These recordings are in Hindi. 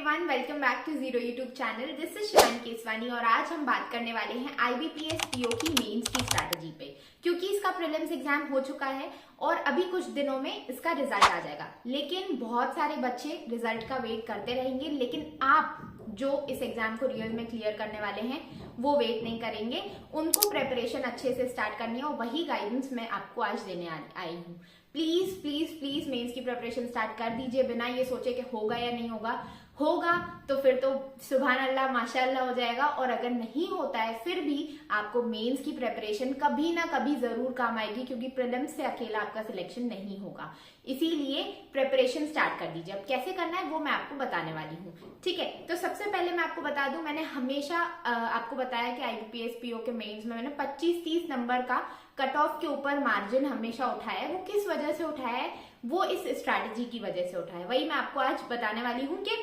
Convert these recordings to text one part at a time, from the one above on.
Everyone, welcome back to zero YouTube channel. This is Shivani Keswani और आज हम बात करने वाले हैं आईबीपीएस पीओ की मेंस की स्ट्रैटेजी पे, क्योंकि इसका प्रीलिम्स एग्जाम हो चुका है और अभी कुछ दिनों में इसका रिजल्ट आ जाएगा। लेकिन बहुत सारे बच्चे रिजल्ट का वेट करते रहेंगे, लेकिन आप जो इस एग्जाम को रियल में क्लियर करने वाले हैं वो वेट नहीं करेंगे। उनको प्रेपरेशन अच्छे से स्टार्ट करनी है और वही गाइडेंस मैं आपको आज देने आई हूँ। प्लीज प्लीज प्लीज मेंस की प्रिपरेशन स्टार्ट कर दीजिए, बिना ये सोचे कि होगा या नहीं होगा। होगा तो फिर तो सुभान अल्लाह माशाअल्लाह हो जाएगा, और अगर नहीं होता है फिर भी आपको मेंस की प्रिपरेशन कभी ना कभी जरूर काम आएगी, क्योंकि प्रीलिम्स से अकेला आपका सिलेक्शन नहीं होगा। इसीलिए प्रिपरेशन स्टार्ट कर दीजिए। अब कैसे करना है वो मैं आपको बताने वाली हूँ, ठीक है। तो सबसे पहले मैं आपको बता दूं, मैंने हमेशा आपको बताया कि आईबीपीएस पीओ के मेंस में मैंने 25-30 नंबर का कट ऑफ के ऊपर मार्जिन हमेशा उठाया है। वो किस वजह से उठाया है? वो इस स्ट्रैटेजी की वजह से उठाया है। वही मैं आपको आज बताने वाली हूँ कि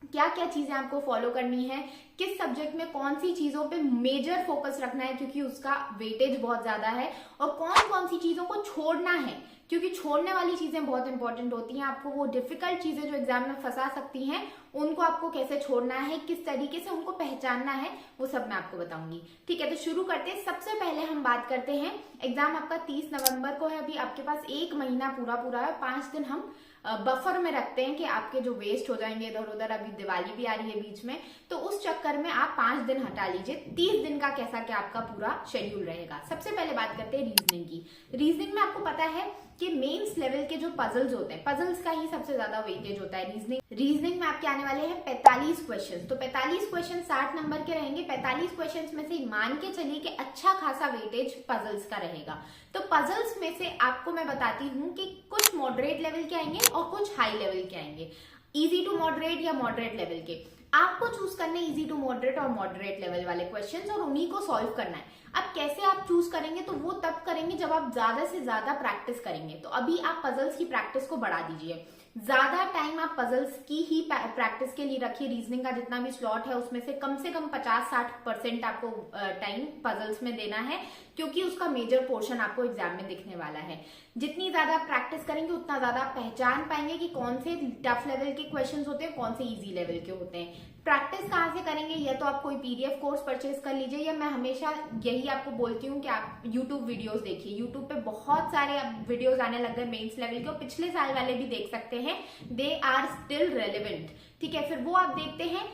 क्या क्या चीजें आपको फॉलो करनी है, किस सब्जेक्ट में कौन सी चीजों पे मेजर फोकस रखना है क्योंकि उसका वेटेज बहुत ज्यादा है, और कौन कौन सी चीजों को छोड़ना है क्योंकि छोड़ने वाली चीजें बहुत इंपॉर्टेंट होती हैं। आपको वो डिफिकल्ट चीजें जो एग्जाम में फंसा सकती हैं उनको आपको कैसे छोड़ना है, किस तरीके से उनको पहचानना है, वो सब मैं आपको बताऊंगी, ठीक है। तो शुरू करते हैं। सबसे पहले हम बात करते हैं, एग्जाम आपका 30 नवंबर को है। अभी आपके पास 1 महीना पूरा है। 5 दिन हम बफर में रखते हैं कि आपके जो वेस्ट हो जाएंगे इधर उधर। अभी दिवाली भी आ रही है बीच में, तो उस चक्कर में आप 5 दिन हटा लीजिए। 30 दिन का कैसा क्या आपका पूरा शेड्यूल रहेगा। सबसे पहले बात करते हैं रीजनिंग की। रीजनिंग में आपको पता है कि मेंस लेवल के जो पजल्स होते हैं, पजल्स का ही सबसे ज्यादा वेटेज होता है। रीजनिंग में आपके आने वाले हैं 45 क्वेश्चन। तो 45 क्वेश्चन 60 नंबर के रहेंगे। 45 क्वेश्चन में से मान के चलिए कि अच्छा खासा वेटेज पजल्स का रहेगा। तो पजल्स में से आपको मैं बताती हूँ कि कुछ मॉडरेट लेवल के आएंगे और कुछ हाई लेवल के आएंगे, इजी टू मॉडरेट या मॉडरेट लेवल के। आपको चूज करने इजी टू मॉडरेट और मॉडरेट लेवल वाले क्वेश्चंस और उन्हीं को सॉल्व करना है। अब कैसे आप चूज करेंगे? तो वो तब करेंगे जब आप ज्यादा से ज्यादा प्रैक्टिस करेंगे। तो अभी आप पजल्स की प्रैक्टिस को बढ़ा दीजिए। ज्यादा टाइम आप पजल्स की ही प्रैक्टिस के लिए रखिए। रीजनिंग का जितना भी स्लॉट है उसमें से कम 50-60% आपको टाइम पजल्स में देना है, क्योंकि उसका मेजर पोर्शन आपको एग्जाम में दिखने वाला है। जितनी ज्यादा प्रैक्टिस करेंगे उतना ज्यादा आप पहचान पाएंगे कि कौन से टफ लेवल के क्वेश्चंस होते हैं, कौन से इजी लेवल के होते हैं। प्रैक्टिस कहाँ से करेंगे? या तो आप कोई पीडीएफ कोर्स परचेज कर लीजिए, या मैं हमेशा यही आपको बोलती हूँ कि आप यूट्यूब वीडियोस देखिए। यूट्यूब पे बहुत सारे वीडियोस आने लग गए मेंस लेवल के, और पिछले साल वाले भी देख सकते हैं। दे आर स्टिल रेलिवेंट, ठीक है। फिर वो आप देखते हैं।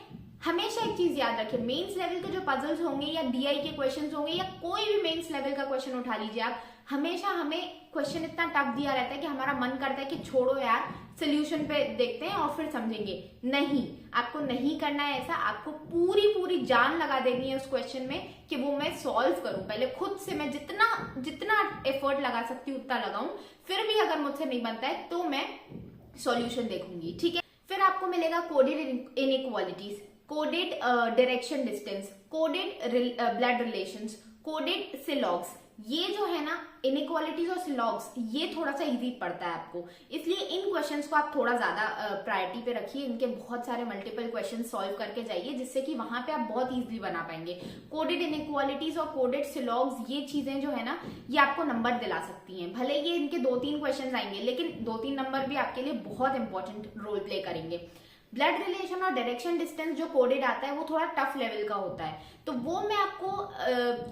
हमेशा एक चीज याद रखें, मेंस लेवल के जो पजल्स होंगे या डीआई के क्वेश्चंस होंगे या कोई भी मेंस लेवल का क्वेश्चन उठा लीजिए आप, हमेशा हमें क्वेश्चन इतना टफ दिया रहता है कि हमारा मन करता है कि छोड़ो यार, सोल्यूशन पे देखते हैं और फिर समझेंगे। नहीं, आपको नहीं करना है ऐसा। आपको पूरी जान लगा देनी है उस क्वेश्चन में कि वो मैं सॉल्व करूं। पहले खुद से मैं जितना एफर्ट लगा सकती हूँ उतना लगाऊं। फिर भी अगर मुझसे नहीं बनता है तो मैं सॉल्यूशन देखूंगी, ठीक है। फिर आपको मिलेगा coded inequalities, coded direction distance, coded blood relations, coded syllogisms. ये जो है ना इनइक्वालिटीज और सिलॉग्स, ये थोड़ा सा इजी पड़ता है आपको, इसलिए इन क्वेश्चंस को आप थोड़ा ज्यादा प्रायोरिटी पे रखिए। इनके बहुत सारे मल्टीपल क्वेश्चन सॉल्व करके जाइए, जिससे कि वहां पे आप बहुत इजीली बना पाएंगे। कोडेड इनइक्वालिटीज और कोडेड सिलॉग्स, ये चीजें जो है ना, ये आपको नंबर दिला सकती हैं। भले ये इनके 2-3 क्वेश्चन आएंगे, लेकिन 2-3 नंबर भी आपके लिए बहुत इंपॉर्टेंट रोल प्ले करेंगे। ब्लड रिलेशन और डायरेक्शन डिस्टेंस जो कोडेड आता है वो थोड़ा टफ लेवल का होता है, तो वो मैं आपको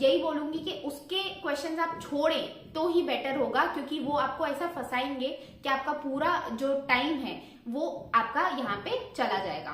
यही बोलूंगी कि उसके क्वेश्चंस आप छोड़ें तो ही बेटर होगा, क्योंकि वो आपको ऐसा फंसाएंगे कि आपका पूरा जो टाइम है वो आपका यहाँ पे चला जाएगा।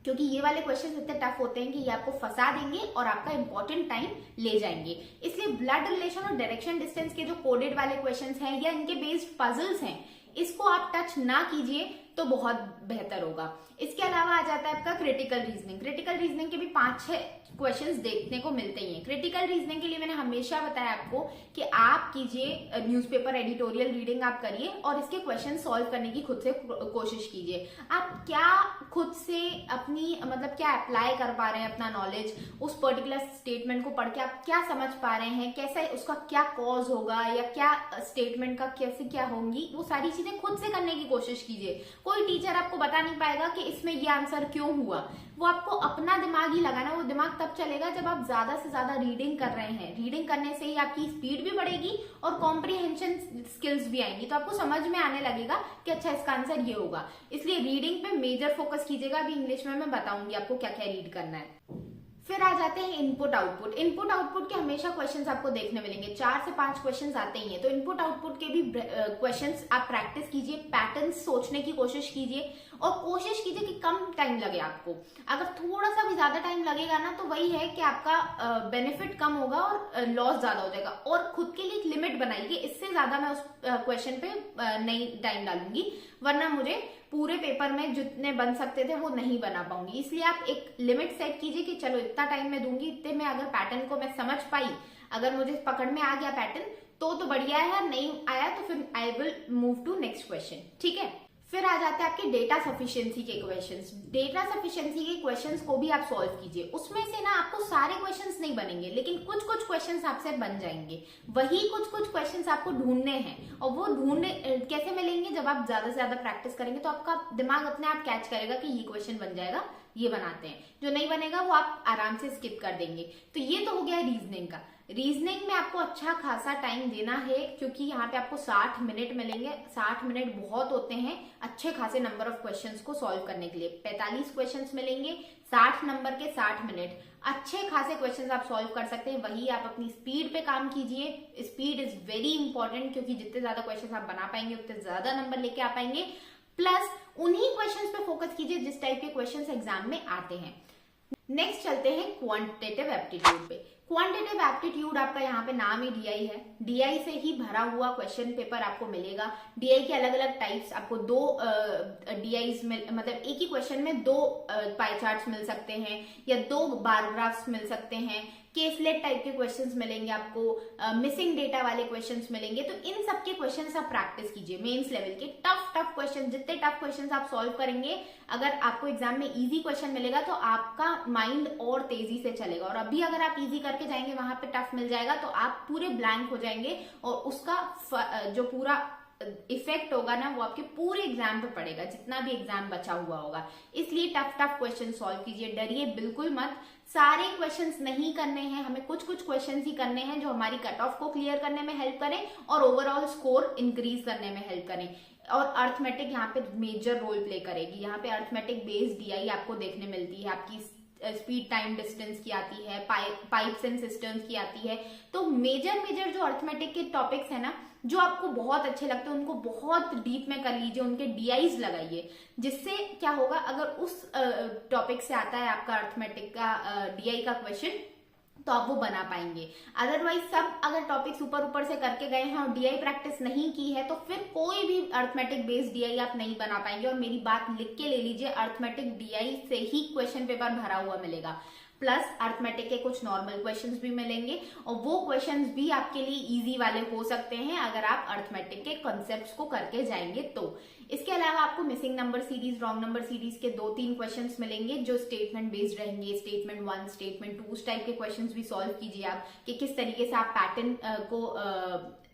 क्योंकि ये वाले क्वेश्चन इतने टफ होते हैं कि ये आपको फंसा देंगे और आपका इंपॉर्टेंट टाइम ले जाएंगे। इसलिए ब्लड रिलेशन और डायरेक्शन डिस्टेंस के जो कोडेड वाले क्वेश्चंस हैं या इनके बेस्ड पजल्स हैं, इसको आप टच ना कीजिए तो बहुत बेहतर होगा। इसके अलावा आ जाता है आपका क्रिटिकल रीजनिंग। क्रिटिकल रीजनिंग के भी 5-6 क्वेश्चंस देखने को मिलते ही हैं। क्रिटिकल रीजनिंग के लिए मैंने हमेशा बताया आपको कि आप कीजिए न्यूज़पेपर एडिटोरियल रीडिंग आप करिए और इसके क्वेश्चन सॉल्व करने की खुद से कोशिश कीजिए। आप क्या खुद से अपनी मतलब क्या अप्लाई कर पा रहे हैं अपना नॉलेज, उस पर्टिकुलर स्टेटमेंट को पढ़ के आप क्या समझ पा रहे हैं, कैसे उसका क्या कॉज होगा या क्या स्टेटमेंट का कैसे क्या होंगी, वो सारी चीजें खुद से करने की कोशिश कीजिए। कोई टीचर आपको बता नहीं पाएगा कि इसमें ये आंसर क्यों हुआ, वो आपको अपना दिमाग ही लगाना, वो दिमाग तब चलेगा जब आप ज्यादा से ज्यादा रीडिंग कर रहे हैं। रीडिंग करने से ही आपकी स्पीड भी बढ़ेगी और कॉम्प्रिहेंशन स्किल्स भी आएंगी, तो आपको समझ में आने लगेगा कि अच्छा इसका आंसर ये होगा। इसलिए रीडिंग पे मेजर फोकस कीजिएगा। अभी इंग्लिश में मैं बताऊंगी आपको क्या क्या रीड करना है। फिर आ जाते हैं इनपुट आउटपुट। इनपुट आउटपुट के हमेशा क्वेश्चंस आपको देखने मिलेंगे, 4 से 5 क्वेश्चंस आते ही हैं। तो इनपुट आउटपुट के भी क्वेश्चंस आप प्रैक्टिस कीजिए, पैटर्न्स सोचने की कोशिश कीजिए और कोशिश कीजिए कि कम टाइम लगे आपको। अगर थोड़ा सा भी ज्यादा टाइम लगेगा ना, तो वही है कि आपका बेनिफिट कम होगा और लॉस ज्यादा हो जाएगा। और खुद के लिए एक लिमिट बनाइए, इससे ज्यादा मैं उस क्वेश्चन पे नहीं टाइम डालूंगी, वरना मुझे पूरे पेपर में जितने बन सकते थे वो नहीं बना पाऊंगी। इसलिए आप एक लिमिट सेट कीजिए कि चलो इतना टाइम मैं दूंगी, इतने में अगर पैटर्न को मैं समझ पाई, अगर मुझे पकड़ में आ गया पैटर्न तो बढ़िया है, नहीं आया तो फिर I will move to next question. ठीक है, फिर आ जाते हैं आपके डेटा सफिशिएंसी के क्वेश्चंस। डेटा सफिशिएंसी के क्वेश्चंस को भी आप सॉल्व कीजिए। उसमें से ना आपको सारे क्वेश्चंस नहीं बनेंगे, लेकिन कुछ कुछ क्वेश्चंस आपसे बन जाएंगे। वही कुछ कुछ क्वेश्चंस आपको ढूंढने हैं, और वो ढूंढने कैसे मिलेंगे, जब आप ज्यादा से ज्यादा प्रैक्टिस करेंगे तो आपका दिमाग अपने आप कैच करेगा कि ये क्वेश्चन बन जाएगा, ये बनाते हैं। जो नहीं बनेगा वो आप आराम से स्किप कर देंगे। तो ये तो हो गया रीजनिंग का। रीजनिंग में आपको अच्छा खासा टाइम देना है, क्योंकि यहाँ पे आपको 60 मिनट मिलेंगे। 60 मिनट बहुत होते हैं अच्छे खासे नंबर ऑफ क्वेश्चंस को सॉल्व करने के लिए। 45 क्वेश्चंस मिलेंगे, 60 नंबर के 60 मिनट, अच्छे खासे क्वेश्चंस आप सॉल्व कर सकते हैं। वही आप अपनी स्पीड पे काम कीजिए। स्पीड इज वेरी इंपॉर्टेंट, क्योंकि जितने ज्यादा क्वेश्चंस आप बना पाएंगे उतने ज्यादा नंबर लेके आ पाएंगे। प्लस उन्हीं क्वेश्चंस पे फोकस कीजिए जिस टाइप के क्वेश्चंस एग्जाम में आते हैं। नेक्स्ट चलते हैं क्वांटिटेटिव एप्टीट्यूड पे। क्वांटिटेटिव एप्टीट्यूड आपका यहाँ पे नाम ही डीआई है। डीआई से ही भरा हुआ क्वेश्चन पेपर आपको मिलेगा। डीआई के अलग अलग टाइप्स, आपको 2 डीआईज में, मतलब एक ही क्वेश्चन में 2 पाई चार्ट्स मिल सकते हैं या 2 बार ग्राफ्स मिल सकते हैं। केसलेट टाइप के क्वेश्चंस मिलेंगे आपको, मिसिंग डेटा वाले क्वेश्चंस मिलेंगे। तो इन सब के क्वेश्चंस आप प्रैक्टिस कीजिए। मेंस लेवल के टफ क्वेश्चन, जितने टफ क्वेश्चंस आप सॉल्व करेंगे, अगर आपको एग्जाम में इजी क्वेश्चन मिलेगा तो आपका माइंड और तेजी से चलेगा। और अभी अगर आप इजी करके जाएंगे, वहां पे टफ मिल जाएगा तो आप पूरे ब्लैंक हो जाएंगे, और उसका जो पूरा इफेक्ट होगा ना, वो आपके पूरे एग्जाम पे पड़ेगा, जितना भी एग्जाम बचा हुआ होगा। इसलिए टफ क्वेश्चन सॉल्व कीजिए, डरिए बिल्कुल मत। सारे क्वेश्चंस नहीं करने हैं, हमें कुछ कुछ क्वेश्चंस ही करने हैं जो हमारी कट ऑफ को क्लियर करने में हेल्प करें और ओवरऑल स्कोर इंक्रीज करने में हेल्प करें। और अर्थमेटिक यहाँ पे मेजर रोल प्ले करेगी। यहाँ पे अर्थमेटिक बेस्ड डीआई आपको देखने मिलती है, आपकी स्पीड टाइम डिस्टेंस की आती है, पाइप्स एंड सिस्टम्स की आती है। तो मेजर जो अर्थमेटिक के टॉपिक्स है ना, जो आपको बहुत अच्छे लगते हैं, उनको बहुत डीप में कर लीजिए, उनके डीआईज लगाइए। जिससे क्या होगा, अगर उस टॉपिक से आता है आपका अर्थमेटिक का डीआई का क्वेश्चन, तो आप वो बना पाएंगे। अदरवाइज सब अगर टॉपिक्स ऊपर से करके गए हैं और डीआई प्रैक्टिस नहीं की है, तो फिर कोई भी अर्थमेटिक बेस्ड डीआई आप नहीं बना पाएंगे। और मेरी बात लिख के ले लीजिए, अर्थमेटिक डीआई से ही क्वेश्चन पेपर भरा हुआ मिलेगा। प्लस अर्थमेटिक के कुछ नॉर्मल क्वेश्चंस भी मिलेंगे, और वो क्वेश्चंस भी आपके लिए इजी वाले हो सकते हैं अगर आप अर्थमेटिक के कॉन्सेप्ट्स को करके जाएंगे तो। इसके अलावा आपको missing number series, wrong number series के 2-3 क्वेश्चंस मिलेंगे जो स्टेटमेंट बेस्ड रहेंगे। स्टेटमेंट 1, स्टेटमेंट 2 उस टाइप के क्वेश्चंस भी सॉल्व कीजिए आप, कि किस तरीके से आप पैटर्न को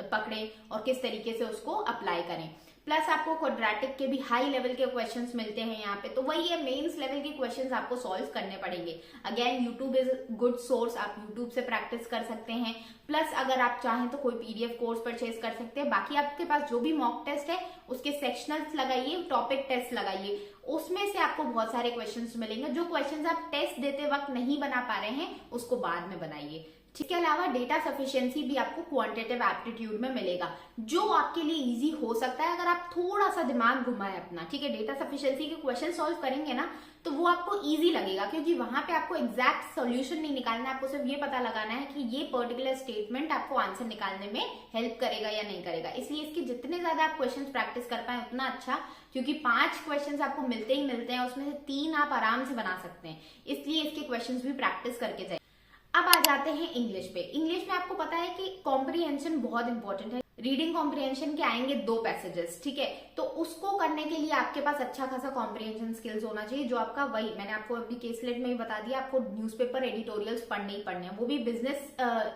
पकड़े और किस तरीके से उसको अप्लाई करें। प्लस आपको क्वाड्रेटिक के भी हाई लेवल के क्वेश्चंस मिलते हैं यहाँ पे। तो वही है, मेंस लेवल के क्वेश्चंस आपको सॉल्व करने पड़ेंगे। Again YouTube is good source, आप यूट्यूब से प्रैक्टिस कर सकते हैं। प्लस अगर आप चाहें तो कोई पीडीएफ कोर्स परचेज कर सकते हैं। बाकी आपके पास जो भी मॉक टेस्ट है उसके सेक्शनल्स लगाइए, टॉपिक टेस्ट लगाइए, उसमें से आपको बहुत सारे क्वेश्चंस मिलेंगे। जो क्वेश्चंस आप टेस्ट देते वक्त नहीं बना पा रहे हैं, उसको बाद में बनाइए। इसके अलावा डेटा सफिशिएंसी भी आपको क्वांटिटेटिव एप्टीट्यूड में मिलेगा, जो आपके लिए इजी हो सकता है अगर आप थोड़ा सा दिमाग घुमाएं अपना। ठीक है, डेटा सफिशिएंसी के क्वेश्चन सॉल्व करेंगे ना, तो वो आपको इजी लगेगा, क्योंकि वहां पे आपको एग्जैक्ट सॉल्यूशन नहीं निकालना है। आपको सिर्फ ये पता लगाना है कि ये पर्टिकुलर स्टेटमेंट आपको आंसर निकालने में हेल्प करेगा या नहीं करेगा। इसलिए इसके जितने ज्यादा आप क्वेश्चन प्रैक्टिस कर पाए उतना अच्छा, क्योंकि 5 क्वेश्चन आपको मिलते ही मिलते हैं, उसमें से 3 आप आराम से बना सकते हैं। इसलिए इसके क्वेश्चन भी प्रैक्टिस करके जाए। अब आ जाते हैं इंग्लिश पे। इंग्लिश में आपको पता है कि कॉम्प्रिहेंशन बहुत इंपॉर्टेंट है। रीडिंग कॉम्प्रिहेंशन के आएंगे 2 पैसेजेस, ठीक है, तो उसको करने के लिए आपके पास अच्छा खासा कॉम्प्रिहेंशन स्किल्स होना चाहिए, जो आपका वही मैंने आपको अभी केसलेट में ही बता दिया, आपको न्यूज़पेपर एडिटोरियल्स पढ़ने ही पढ़ने हैं। वो भी बिजनेस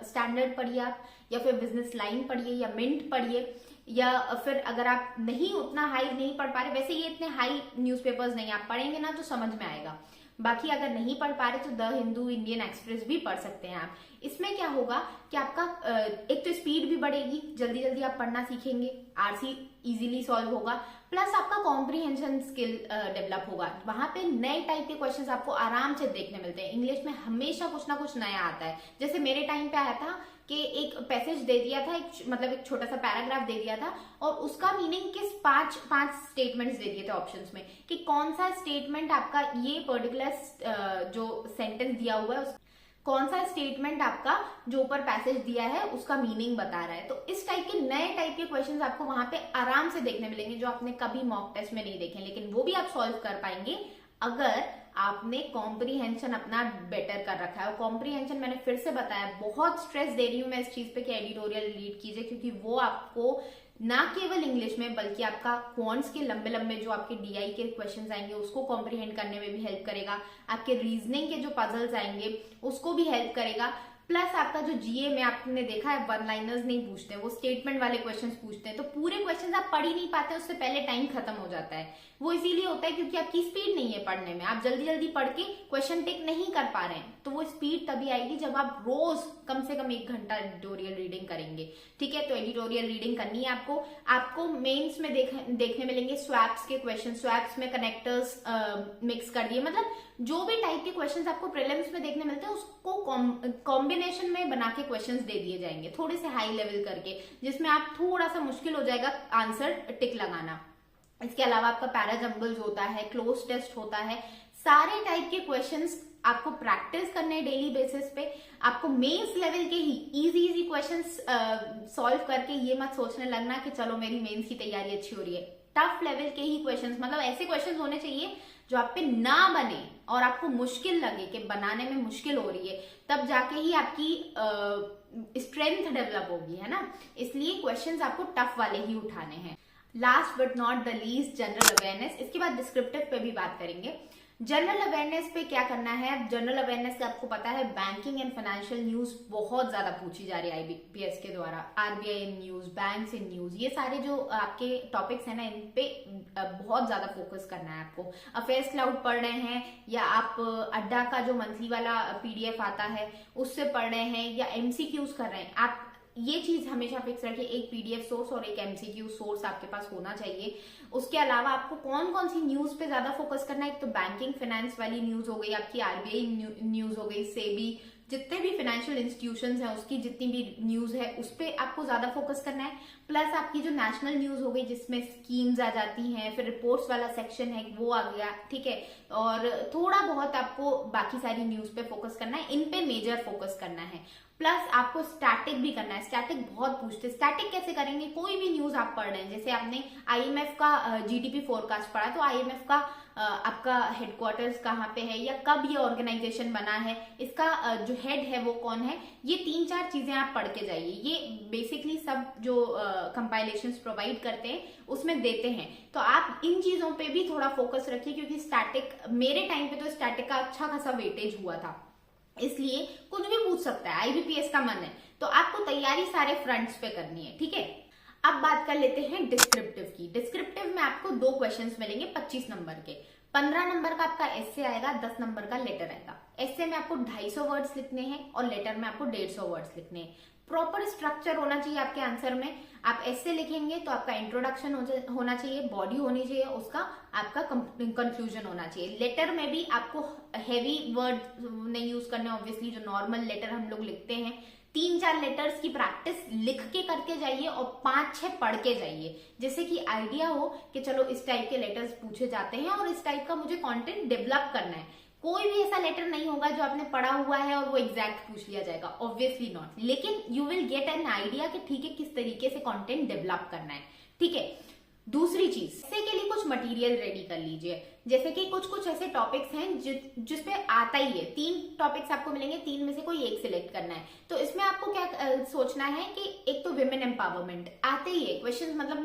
स्टैंडर्ड पढ़िए आप, या फिर बिजनेस लाइन पढ़िए, या मिंट पढ़िए, या फिर अगर आप नहीं उतना हाई नहीं पढ़ पा रहे, वैसे ये इतने हाई न्यूज़पेपर्स नहीं, आप पढ़ेंगे ना तो समझ में आएगा। बाकी अगर नहीं पढ़ पा रहे तो द हिंदू, इंडियन एक्सप्रेस भी पढ़ सकते हैं आप। इसमें क्या होगा कि आपका एक तो स्पीड भी बढ़ेगी, जल्दी जल्दी आप पढ़ना सीखेंगे, आरसी इजीली सॉल्व होगा, प्लस आपका कॉम्प्रीहेंशन स्किल डेवलप होगा। वहां पे नए टाइप के क्वेश्चंस आपको आराम से देखने मिलते हैं। इंग्लिश में हमेशा कुछ ना कुछ नया आता है। जैसे मेरे टाइम पे आया था कि एक पैसेज दे दिया था, मतलब एक छोटा सा पैराग्राफ दे दिया था और उसका मीनिंग किस पांच स्टेटमेंट्स दे दिए थे ऑप्शंस में कि कौन सा स्टेटमेंट आपका ये पर्टिकुलर जो सेंटेंस दिया हुआ है कौन सा स्टेटमेंट आपका जो ऊपर पैसेज दिया है उसका मीनिंग बता रहा है। तो इस टाइप के नए टाइप के क्वेश्चंस आपको वहां पे आराम से देखने मिलेंगे जो आपने कभी मॉक टेस्ट में नहीं देखे, लेकिन वो भी आप सॉल्व कर पाएंगे अगर आपने कॉम्प्रीहेंशन अपना बेटर कर रखा है। और कॉम्प्रीहेंशन मैंने फिर से बताया, बहुत स्ट्रेस दे रही हूं मैं इस चीज पे कि एडिटोरियल रीड कीजिए, क्योंकि वो आपको ना केवल इंग्लिश में बल्कि आपका क्वांट्स के लंबे लंबे जो आपके डीआई के क्वेश्चंस आएंगे उसको कॉम्प्रीहेंड करने में भी हेल्प करेगा, आपके रीजनिंग के जो पजल्स आएंगे उसको भी हेल्प करेगा, प्लस आपका जो जीए में आपने देखा है वन लाइनर्स नहीं पूछते, वो स्टेटमेंट वाले क्वेश्चंस पूछते हैं, तो पूरे क्वेश्चंस आप पढ़ ही नहीं पाते, उससे पहले टाइम खत्म हो जाता है। वो इसीलिए होता है क्योंकि आपकी स्पीड नहीं है पढ़ने में, आप जल्दी जल्दी पढ़ के क्वेश्चन टेक नहीं कर पा रहे हैं। तो वो स्पीड तभी आएगी जब आप रोज कम से कम 1 घंटा एडिटोरियल रीडिंग करेंगे। ठीक है, तो एडिटोरियल रीडिंग करनी है आपको मेंस में देखने मिलेंगे स्वैप्स के क्वेश्चन, स्वैप्स में कनेक्टर्स मिक्स कर दिए, मतलब जो भी टाइप के क्वेश्चंस आपको प्रीलिम्स में देखने मिलते हैं उसको कॉम्बिनेशन में बना के क्वेश्चंस दे दिए जाएंगे थोड़े से हाई लेवल करके, जिसमें आप थोड़ा सा मुश्किल हो जाएगा आंसर टिक लगाना। इसके अलावा आपका पैरा जंबल्स होता है, क्लोज टेस्ट होता है, सारे टाइप के क्वेश्चंस आपको प्रैक्टिस करने डेली बेसिस पे। आपको मेंस लेवल के ही इजी क्वेश्चंस सॉल्व करके ये मत सोचने लगना कि चलो मेरी मेंस की तैयारी अच्छी हो रही है। टफ लेवल के ही क्वेश्चंस, मतलब ऐसे क्वेश्चंस होने चाहिए जो आप पे ना बने और आपको मुश्किल लगे कि बनाने में मुश्किल हो रही है, तब जाके ही आपकी स्ट्रेंथ डेवलप होगी, है ना। इसलिए क्वेश्चंस आपको टफ वाले ही उठाने हैं। Last but not the least general awareness, इसके बाद डिस्क्रिप्टिव पे भी बात करेंगे। जनरल अवेयरनेस पे क्या करना है, जनरल अवेयरनेस का आपको पता है बैंकिंग एंड फाइनेंशियल न्यूज बहुत ज्यादा पूछी जा रही है आईबीपीएस के द्वारा, RBI news, banks in news, ये सारे जो आपके टॉपिक्स है ना इन पे बहुत ज्यादा फोकस करना है आपको। अफेयर्स क्लाउड पढ़ रहे हैं या आप अड्डा का जो मंथली वाला पीडीएफ आता है उससे पढ़ रहे हैं या एमसीक्यूज कर रहे हैं, आप ये चीज हमेशा फिक्स रखिए, एक पीडीएफ सोर्स और एक एमसीक्यू सोर्स आपके पास होना चाहिए। उसके अलावा आपको कौन कौन सी न्यूज पे ज्यादा फोकस करना है, एक तो बैंकिंग फाइनेंस वाली न्यूज हो गई, आपकी आरबीआई न्यूज हो गई, सेबी, जितने भी फाइनेंशियल इंस्टीट्यूशंस हैं उसकी जितनी भी न्यूज है उस पे आपको ज्यादा फोकस करना है। प्लस आपकी जो नेशनल न्यूज हो गई जिसमें स्कीम्स आ जाती हैं, फिर रिपोर्ट्स वाला सेक्शन है वो आ गया, ठीक है, और थोड़ा बहुत आपको बाकी सारी न्यूज पे फोकस करना है, इन पे मेजर फोकस करना है। प्लस आपको स्टैटिक भी करना है, स्टैटिक बहुत पूछते हैं। स्टैटिक कैसे करेंगे, कोई भी न्यूज आप पढ़ रहे हैं, जैसे आपने आईएमएफ का जीडीपी फोरकास्ट पढ़ा तो आईएमएफ का आपका हेडक्वार्टर्स कहाँ पे है या कब ये ऑर्गेनाइजेशन बना है, इसका जो हेड है वो कौन है, ये 3-4 चीजें आप पढ़ के जाइए। ये बेसिकली सब जो कंपाइलेशंस प्रोवाइड करते हैं उसमें देते हैं, तो आप इन चीजों पे भी थोड़ा फोकस रखिए, क्योंकि स्टैटिक मेरे टाइम पे तो स्टैटिक का अच्छा खासा वेटेज हुआ था, इसलिए कुछ भी पूछ सकता है, आईबीपीएस का मन है, तो आपको तैयारी सारे फ्रंट्स पे करनी है। ठीक है, अब बात कर लेते हैं डिस्क्रिप्टिव की। डिस्क्रिप्टिव में आपको 2 क्वेश्चंस मिलेंगे 25 नंबर के। 15 नंबर का आपका एस्से आएगा, 10 नंबर का लेटर आएगा। एस्से में आपको 250 वर्ड्स लिखने हैं और लेटर में आपको 150 वर्ड्स लिखने हैं। प्रॉपर स्ट्रक्चर होना चाहिए आपके आंसर में। आप एस्से लिखेंगे तो आपका इंट्रोडक्शन होना चाहिए, बॉडी होनी चाहिए, उसका आपका कंक्लूजन होना चाहिए। लेटर में भी आपको हैवी वर्ड नहीं यूज करने, ऑब्वियसली जो नॉर्मल लेटर हम लोग लिखते हैं, 3-4 लेटर्स की प्रैक्टिस लिख के करके जाइए और 5-6 पढ़ के जाइए, जैसे कि आइडिया हो कि चलो इस टाइप के लेटर्स पूछे जाते हैं और इस टाइप का मुझे कंटेंट डेवलप करना है। कोई भी ऐसा लेटर नहीं होगा जो आपने पढ़ा हुआ है और वो एग्जैक्ट पूछ लिया जाएगा, ऑब्वियसली नॉट, लेकिन you will get an idea कि ठीक है किस तरीके से कंटेंट डेवलप करना है। ठीक है, दूसरी चीज, इससे के लिए कुछ मटेरियल रेडी कर लीजिए, जैसे कि कुछ ऐसे टॉपिक्स हैं जिसपे आता ही है, 3 टॉपिक्स आपको मिलेंगे, 3 में से कोई एक सिलेक्ट करना है। तो इसमें आपको क्या सोचना है कि एक तो विमेन एम्पावरमेंट आते ही है क्वेश्चन, मतलब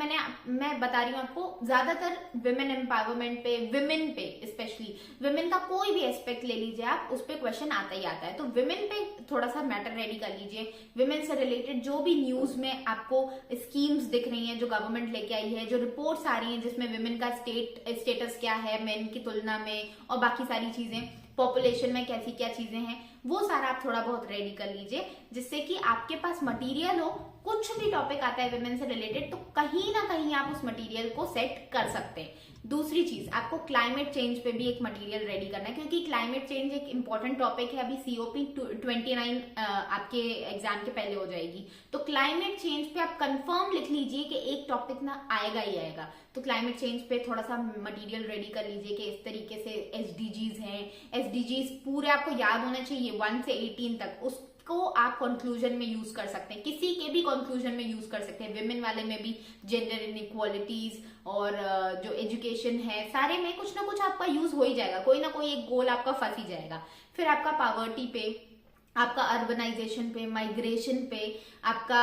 मैं बता रही हूँ आपको, ज्यादातर विमेन एम्पावरमेंट पे, विमेन पे स्पेशली विमेन का कोई भी एस्पेक्ट ले लीजिए आप, उस पर क्वेश्चन आता ही आता है। तो विमेन पे थोड़ा सा मैटर रेडी कर लीजिए। विमेन से रिलेटेड जो भी न्यूज में आपको स्कीम्स दिख रही हैं जो गवर्नमेंट लेके आई है, जो रिपोर्ट्स आ रही हैं जिसमें विमेन का स्टेटस क्या है मेन की तुलना में, और बाकी सारी चीजें, पॉपुलेशन में कैसी क्या चीजें हैं, वो सारा आप थोड़ा बहुत रेडी कर लीजिए, जिससे कि आपके पास मटेरियल हो। कुछ भी टॉपिक आता है विमेन से रिलेटेड तो कहीं ना कहीं आप उस मटेरियल को सेट कर सकते हैं। दूसरी चीज, आपको क्लाइमेट चेंज पे भी एक मटेरियल रेडी करना है, क्योंकि क्लाइमेट चेंज एक इंपॉर्टेंट टॉपिक है। अभी COP 29 आपके एग्जाम के पहले हो जाएगी, तो क्लाइमेट चेंज पे आप कंफर्म लिख लीजिए कि एक टॉपिक ना आएगा ही आएगा। तो क्लाइमेट चेंज पे थोड़ा सा मटेरियल रेडी कर लीजिए कि इस तरीके से SDGs हैं, SDGs पूरे आपको याद होना चाहिए 1 से 18 तक, उसको आप कंक्लूजन में यूज कर सकते हैं, किसी के भी कंक्लूजन में यूज कर सकते हैं। विमेन वाले में भी जेंडर इनइक्वालिटीज और जो एजुकेशन है, सारे में कुछ ना कुछ आपका यूज हो ही जाएगा, कोई ना कोई एक गोल आपका फंस ही जाएगा। फिर आपका पॉवर्टी पे, आपका अर्बनाइजेशन पे, माइग्रेशन पे, आपका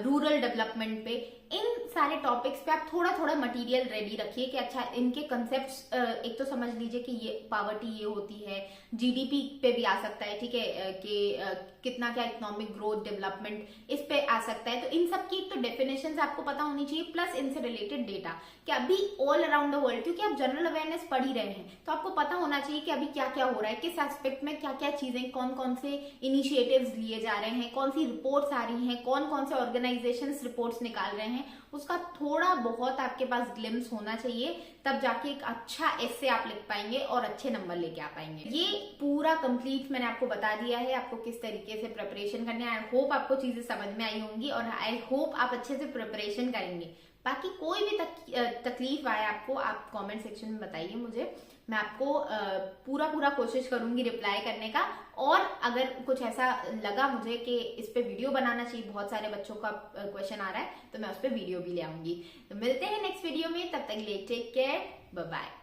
रूरल डेवलपमेंट पे, इन सारे टॉपिक्स पे आप थोड़ा थोड़ा मटेरियल रेडी रखिए कि अच्छा इनके कंसेप्ट्स एक तो समझ लीजिए कि ये पॉवर्टी ये होती है, GDP पे भी आ सकता है, ठीक है, कि कितना क्या इकोनॉमिक ग्रोथ डेवलपमेंट इस पे आ सकता है। तो इन सब की तो डेफिनेशंस आपको पता होनी चाहिए, प्लस इनसे रिलेटेड डेटा कि अभी ऑल अराउंड द वर्ल्ड, क्योंकि आप जनरल अवेयरनेस पढ़ ही रहे हैं तो आपको पता होना चाहिए कि अभी क्या क्या हो रहा है, किस एस्पेक्ट में क्या क्या चीजें, कौन कौन से इनिशिएटिव्स लिए जा रहे हैं, कौन सी रिपोर्ट्स आ रही हैं, कौन कौन से ऑर्गेनाइजेशंस रिपोर्ट्स निकाल रहे हैं, उसका थोड़ा बहुत आपके पास ग्लिम्स होना चाहिए, तब जाके एक अच्छा एसे आप लिख पाएंगे और अच्छे नंबर लेके आ पाएंगे। ये पूरा कंप्लीट मैंने आपको बता दिया है आपको किस तरीके से प्रिपरेशन करनी है। आई होप आपको चीजें समझ में आई होंगी और आई होप आप अच्छे से प्रिपरेशन करेंगे। बाकी कोई भी तकलीफ आए आपको, आप कमेंट सेक्शन में बताइए मुझे, मैं आपको पूरा कोशिश करूंगी रिप्लाई करने का। और अगर कुछ ऐसा लगा मुझे कि इस पे वीडियो बनाना चाहिए, बहुत सारे बच्चों का क्वेश्चन आ रहा है, तो मैं उस पर वीडियो भी ले आऊंगी। तो मिलते हैं नेक्स्ट वीडियो में, तब तक के लिए टेक केयर, बाय बाय।